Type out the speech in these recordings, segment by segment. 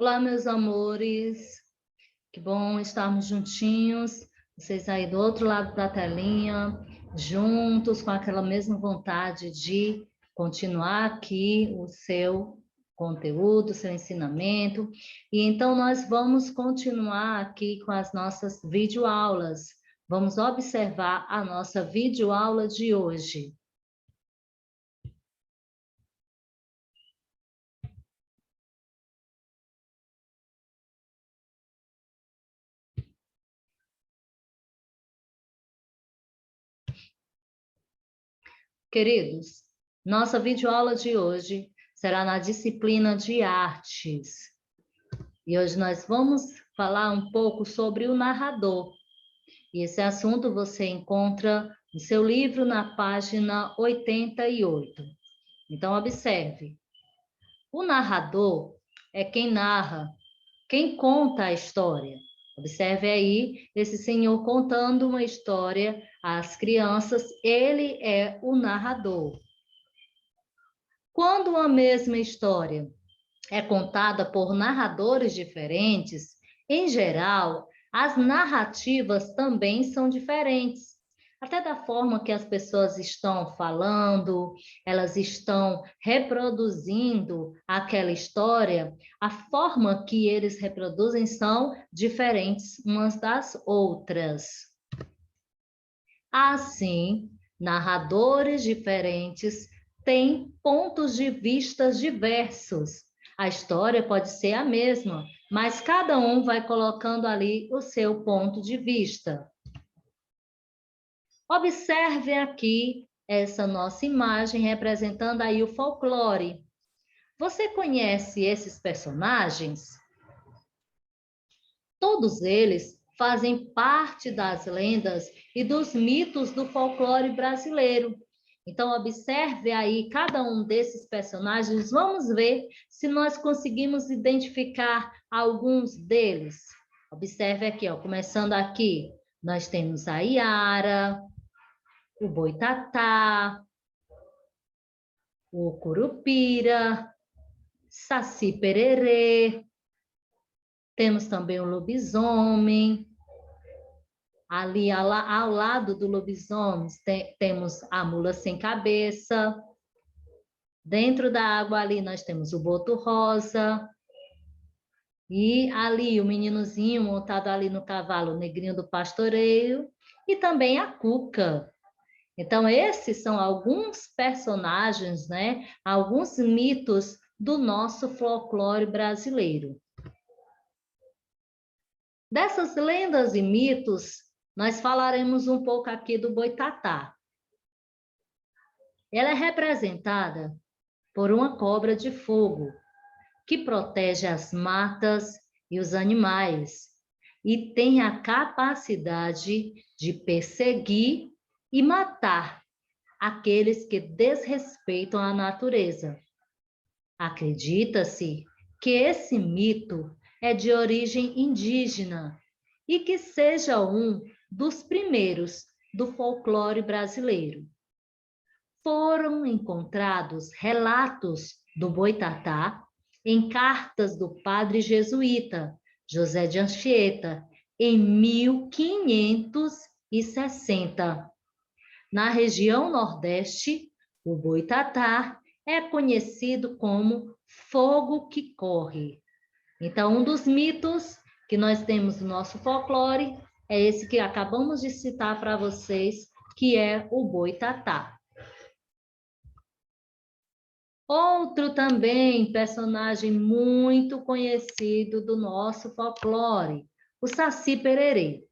Olá, meus amores, que bom estarmos juntinhos, vocês aí do outro lado da telinha, juntos com aquela mesma vontade de continuar aqui o seu conteúdo, o seu ensinamento. E então nós vamos continuar aqui com as nossas videoaulas. Vamos observar a nossa videoaula de hoje. Queridos, nossa videoaula de hoje será na disciplina de artes. E hoje nós vamos falar um pouco sobre o narrador. E esse assunto você encontra no seu livro na página 88. Então, observe. O narrador é quem narra, quem conta a história. Observe aí esse senhor contando uma história às crianças, ele é o narrador. Quando uma mesma história é contada por narradores diferentes, em geral, as narrativas também são diferentes. Até da forma que as pessoas estão falando, elas estão reproduzindo aquela história, a forma que eles reproduzem são diferentes umas das outras. Assim, narradores diferentes têm pontos de vista diversos. A história pode ser a mesma, mas cada um vai colocando ali o seu ponto de vista. Observe aqui essa nossa imagem representando aí o folclore. Você conhece esses personagens? Todos eles fazem parte das lendas e dos mitos do folclore brasileiro. Então, observe aí cada um desses personagens. Vamos ver se nós conseguimos identificar alguns deles. Observe aqui, ó, começando aqui, nós temos a Iara, o Boitatá, o Curupira, Saci Pererê, temos também o lobisomem. Ali ao lado do lobisomem temos a mula sem cabeça. Dentro da água ali nós temos o boto rosa. E ali o meninozinho montado ali no cavalo, o negrinho do pastoreio. E também a Cuca. Então esses são alguns personagens, né? Alguns mitos do nosso folclore brasileiro. Dessas lendas e mitos, nós falaremos um pouco aqui do Boitatá. Ela é representada por uma cobra de fogo, que protege as matas e os animais, e tem a capacidade de perseguir e matar aqueles que desrespeitam a natureza. Acredita-se que esse mito é de origem indígena e que seja um dos primeiros do folclore brasileiro. Foram encontrados relatos do Boitatá em cartas do padre jesuíta José de Anchieta, em 1560. Na região Nordeste, o Boitatá é conhecido como fogo que corre. Então, um dos mitos que nós temos no nosso folclore é esse que acabamos de citar para vocês, que é o Boitatá. Outro também personagem muito conhecido do nosso folclore, o Saci Pererê.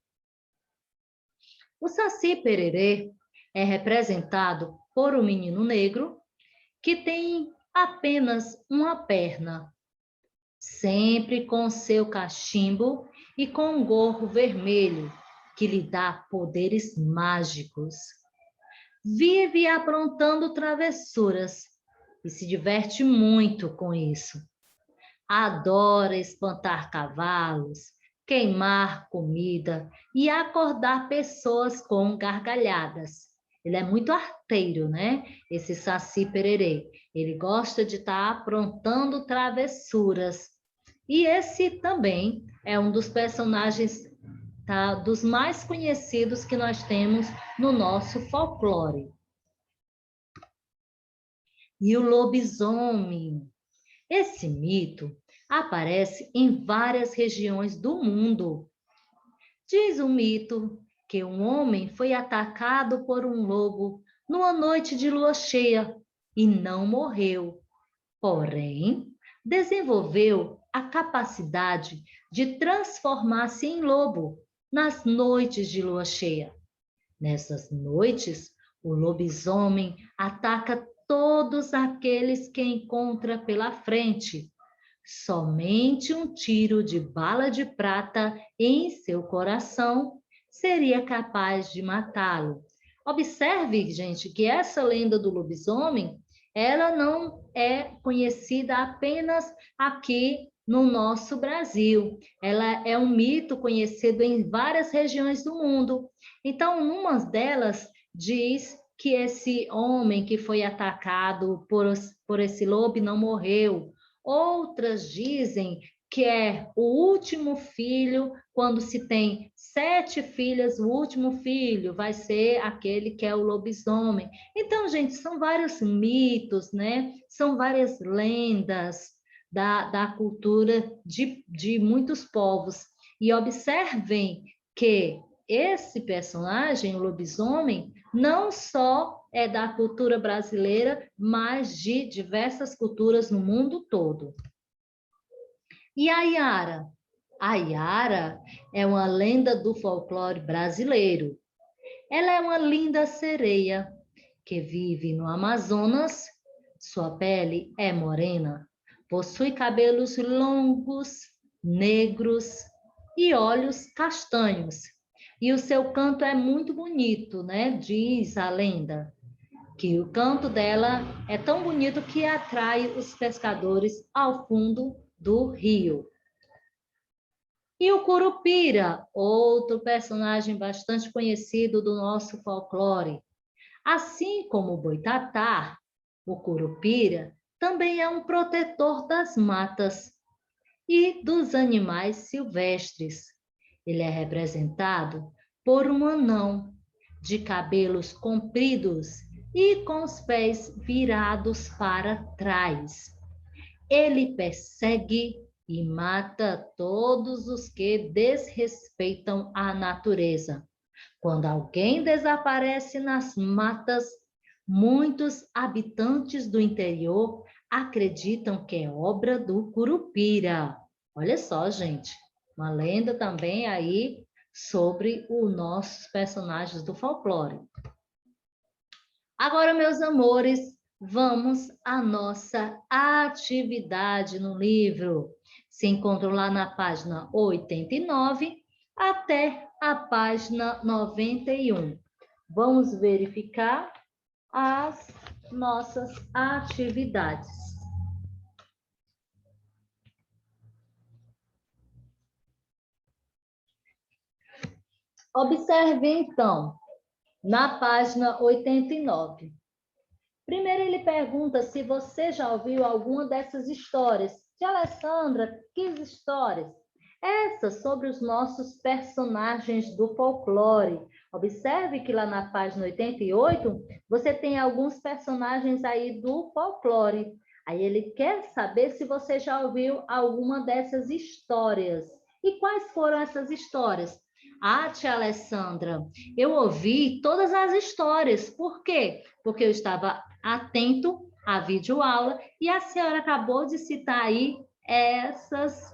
O Saci Pererê é representado por um menino negro que tem apenas uma perna, sempre com seu cachimbo e com um gorro vermelho, que lhe dá poderes mágicos. Vive aprontando travessuras e se diverte muito com isso. Adora espantar cavalos, queimar comida e acordar pessoas com gargalhadas. Ele é muito arteiro, né? Esse Saci Pererê. Ele gosta de estar aprontando travessuras. E esse também é um dos personagens, tá, dos mais conhecidos que nós temos no nosso folclore. E o lobisomem. Esse mito aparece em várias regiões do mundo. Diz o mito que um homem foi atacado por um lobo numa noite de lua cheia e não morreu. Porém, desenvolveu a capacidade de transformar-se em lobo nas noites de lua cheia. Nessas noites, o lobisomem ataca todos aqueles que encontra pela frente. Somente um tiro de bala de prata em seu coração seria capaz de matá-lo. Observe, gente, que essa lenda do lobisomem, ela não é conhecida apenas aqui no nosso Brasil. Ela é um mito conhecido em várias regiões do mundo. Então, numa delas diz que esse homem que foi atacado por esse lobo não morreu. Outras dizem que é o último filho, quando se tem 7 filhas, o último filho vai ser aquele que é o lobisomem. Então, gente, são vários mitos, né? São várias lendas da cultura de muitos povos. E observem que esse personagem, o lobisomem, não só é da cultura brasileira, mas de diversas culturas no mundo todo. E a Yara? A Yara é uma lenda do folclore brasileiro. Ela é uma linda sereia que vive no Amazonas. Sua pele é morena, possui cabelos longos, negros e olhos castanhos. E o seu canto é muito bonito, né? Diz a lenda que o canto dela é tão bonito que atrai os pescadores ao fundo do rio. E o Curupira, outro personagem bastante conhecido do nosso folclore. Assim como o Boitatá, o Curupira também é um protetor das matas e dos animais silvestres. Ele é representado por um anão de cabelos compridos e com os pés virados para trás. Ele persegue e mata todos os que desrespeitam a natureza. Quando alguém desaparece nas matas, muitos habitantes do interior acreditam que é obra do Curupira. Olha só, gente, uma lenda também aí sobre os nossos personagens do folclore. Agora, meus amores, vamos à nossa atividade no livro. Se encontram lá na página 89 até a página 91. Vamos verificar as nossas atividades. Observe, então, na página 89. Primeiro ele pergunta se você já ouviu alguma dessas histórias. Tia Alessandra, que histórias? Essas sobre os nossos personagens do folclore. Observe que lá na página 88, você tem alguns personagens aí do folclore. Aí ele quer saber se você já ouviu alguma dessas histórias. E quais foram essas histórias? Ah, tia Alessandra, eu ouvi todas as histórias. Por quê? Porque eu estava atento à videoaula e a senhora acabou de citar aí essas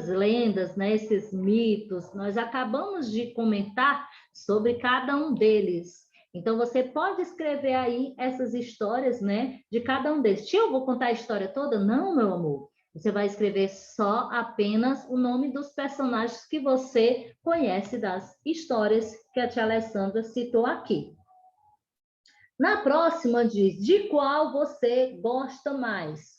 lendas, né, esses mitos. Nós acabamos de comentar sobre cada um deles. Então, você pode escrever aí essas histórias, né, de cada um deles. Tia, eu vou contar a história toda? Não, meu amor. Você vai escrever só apenas o nome dos personagens que você conhece das histórias que a tia Alessandra citou aqui. Na próxima diz, de qual você gosta mais?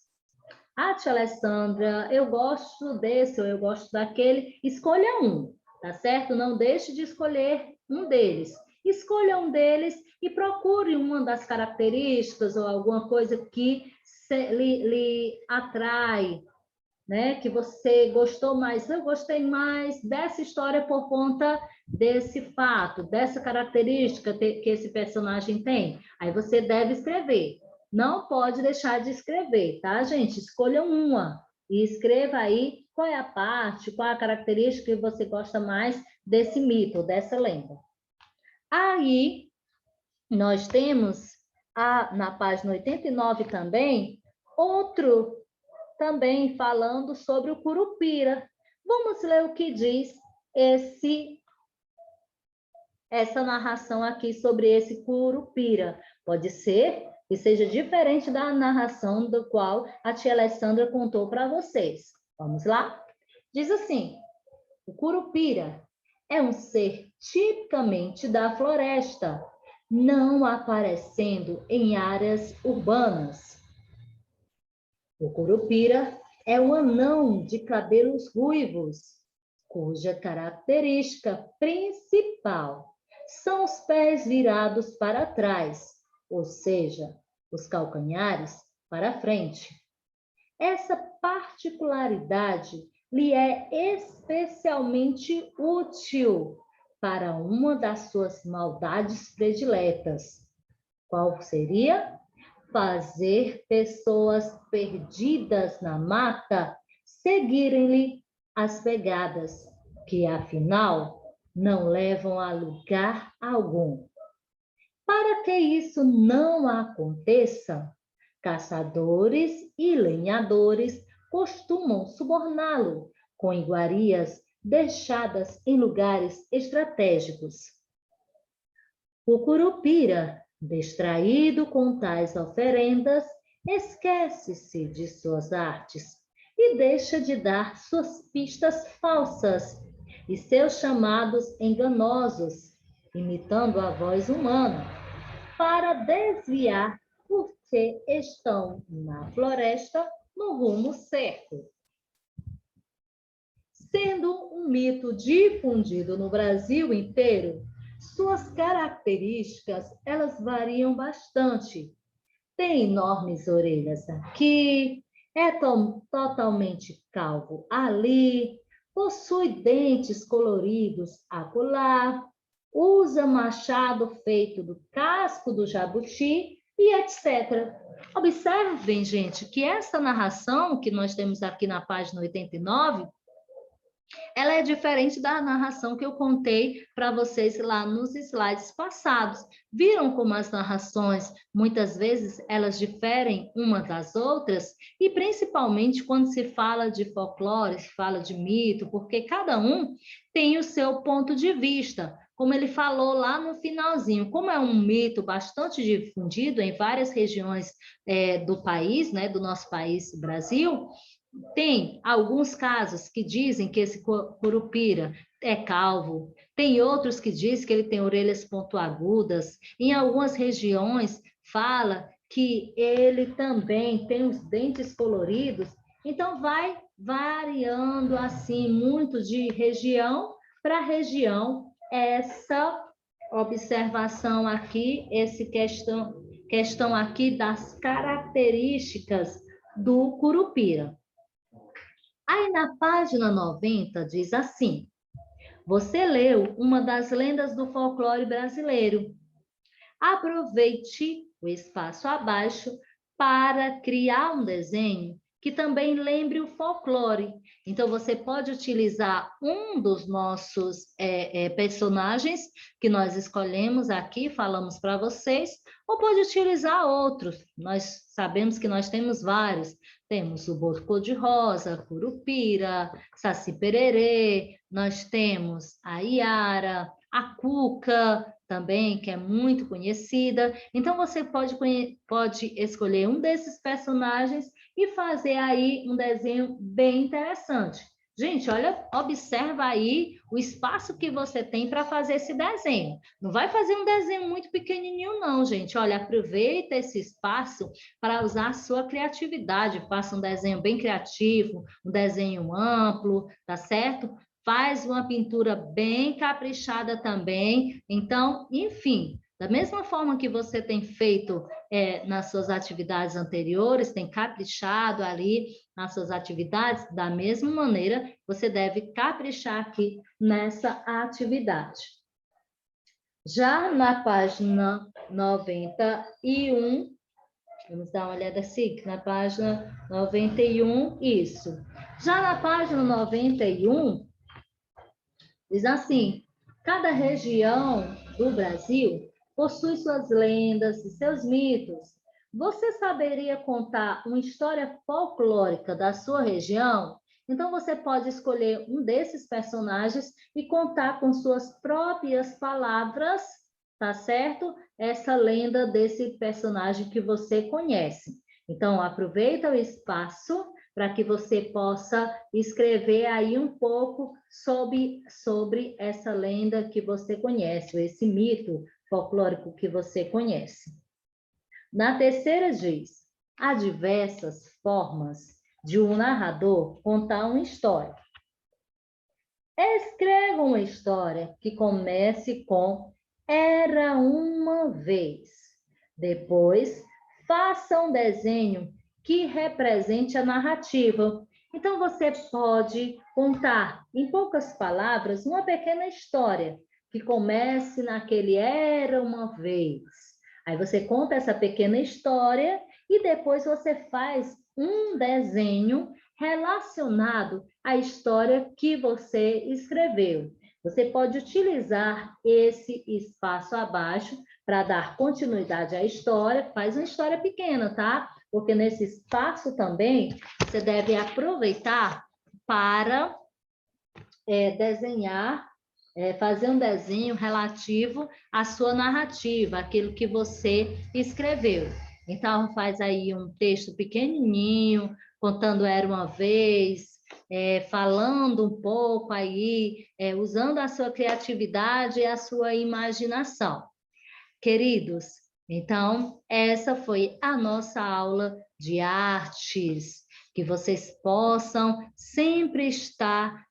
Ah, tia Alessandra, eu gosto desse ou eu gosto daquele. Escolha um, tá certo? Não deixe de escolher um deles. Escolha um deles e procure uma das características ou alguma coisa que lhe atrai, né, que você gostou mais. Eu gostei mais dessa história por conta desse fato, dessa característica que esse personagem tem. Aí você deve escrever. Não pode deixar de escrever, tá, gente? Escolha uma e escreva aí qual é a parte, qual é a característica que você gosta mais desse mito, dessa lenda. Aí, nós temos, na página 89 também, outro também falando sobre o Curupira. Vamos ler o que diz essa narração aqui sobre esse Curupira. Pode ser que seja diferente da narração do qual a tia Alessandra contou para vocês. Vamos lá? Diz assim: o Curupira é um ser tipicamente da floresta, não aparecendo em áreas urbanas. O Curupira é um anão de cabelos ruivos, cuja característica principal são os pés virados para trás, ou seja, os calcanhares para frente. Essa particularidade lhe é especialmente útil para uma das suas maldades prediletas. Qual seria? Fazer pessoas perdidas na mata seguirem-lhe as pegadas, que afinal não levam a lugar algum. Para que isso não aconteça, caçadores e lenhadores costumam suborná-lo com iguarias deixadas em lugares estratégicos. O Curupira, distraído com tais oferendas, esquece-se de suas artes e deixa de dar suas pistas falsas e seus chamados enganosos, imitando a voz humana, para desviar porque estão na floresta no rumo certo. Sendo um mito difundido no Brasil inteiro, suas características, elas variam bastante. Tem enormes orelhas aqui, é totalmente calvo ali, possui dentes coloridos acolá, usa machado feito do casco do jabuti e etc. Observem, gente, que essa narração que nós temos aqui na página 89, ela é diferente da narração que eu contei para vocês lá nos slides passados. Viram como as narrações, muitas vezes, elas diferem umas das outras? E principalmente quando se fala de folclore, se fala de mito, porque cada um tem o seu ponto de vista. Como ele falou lá no finalzinho, como é um mito bastante difundido em várias regiões do país, né, do nosso país, Brasil, tem alguns casos que dizem que esse Curupira é calvo, tem outros que dizem que ele tem orelhas pontiagudas, em algumas regiões fala que ele também tem os dentes coloridos, então vai variando assim muito de região para região essa observação aqui, questão aqui das características do Curupira. Aí na página 90 diz assim: você leu uma das lendas do folclore brasileiro. Aproveite o espaço abaixo para criar um desenho que também lembre o folclore. Então, você pode utilizar um dos nossos personagens que nós escolhemos aqui, falamos para vocês, ou pode utilizar outros. Nós sabemos que nós temos vários. Temos o Boto Cor-de-Rosa, Curupira, Saci Pererê, nós temos a Iara, a Cuca, também, que é muito conhecida. Então, você pode escolher um desses personagens e fazer aí um desenho bem interessante. Gente, olha, observa aí o espaço que você tem para fazer esse desenho. Não vai fazer um desenho muito pequenininho, não, gente. Olha, aproveita esse espaço para usar a sua criatividade. Faça um desenho bem criativo, um desenho amplo, tá certo? Faz uma pintura bem caprichada também. Então, enfim, Da mesma forma que você tem feito nas suas atividades anteriores, tem caprichado ali nas suas atividades, da mesma maneira, você deve caprichar aqui nessa atividade. Já na página 91, vamos dar uma olhada assim, na página 91, isso. Já na página 91, diz assim: cada região do Brasil possui suas lendas e seus mitos. Você saberia contar uma história folclórica da sua região? Então, você pode escolher um desses personagens e contar com suas próprias palavras, tá certo? Essa lenda desse personagem que você conhece. Então, aproveita o espaço para que você possa escrever aí um pouco sobre essa lenda que você conhece, esse mito folclórico que você conhece. Na terceira diz: há diversas formas de um narrador contar uma história. Escreva uma história que comece com "era uma vez". Depois, faça um desenho que represente a narrativa. Então, você pode contar, em poucas palavras, uma pequena história que comece naquele "era uma vez". Aí você conta essa pequena história e depois você faz um desenho relacionado à história que você escreveu. Você pode utilizar esse espaço abaixo para dar continuidade à história. Faz uma história pequena, tá? Porque nesse espaço também você deve aproveitar para desenhar, fazer um desenho relativo à sua narrativa, aquilo que você escreveu. Então, faz aí um texto pequenininho, contando "era uma vez", falando um pouco aí, usando a sua criatividade e a sua imaginação. Queridos, então, essa foi a nossa aula de artes, que vocês possam sempre estar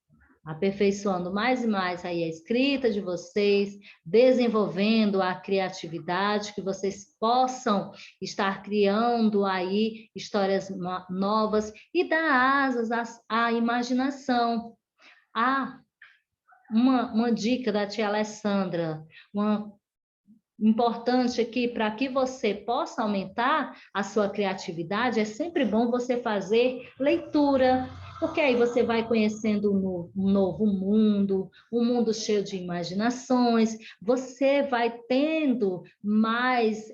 aperfeiçoando mais e mais aí a escrita de vocês, desenvolvendo a criatividade, que vocês possam estar criando aí histórias novas e dar asas à imaginação. Uma dica da tia Alessandra, uma importante aqui para que você possa aumentar a sua criatividade, é sempre bom você fazer leitura, porque aí você vai conhecendo um novo mundo, um mundo cheio de imaginações, você vai tendo mais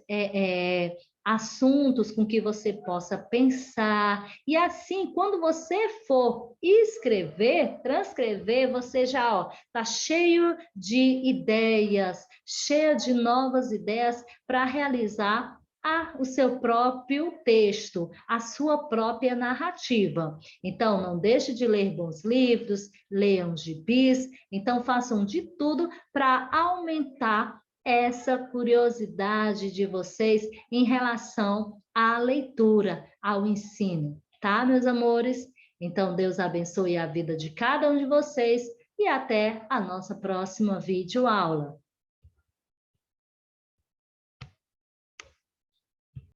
assuntos com que você possa pensar, e assim, quando você for escrever, transcrever, você já está cheio de ideias, cheio de novas ideias para realizar o seu próprio texto, a sua própria narrativa. Então, não deixe de ler bons livros, leiam gibis, então façam de tudo para aumentar essa curiosidade de vocês em relação à leitura, ao ensino, tá, meus amores? Então, Deus abençoe a vida de cada um de vocês e até a nossa próxima videoaula.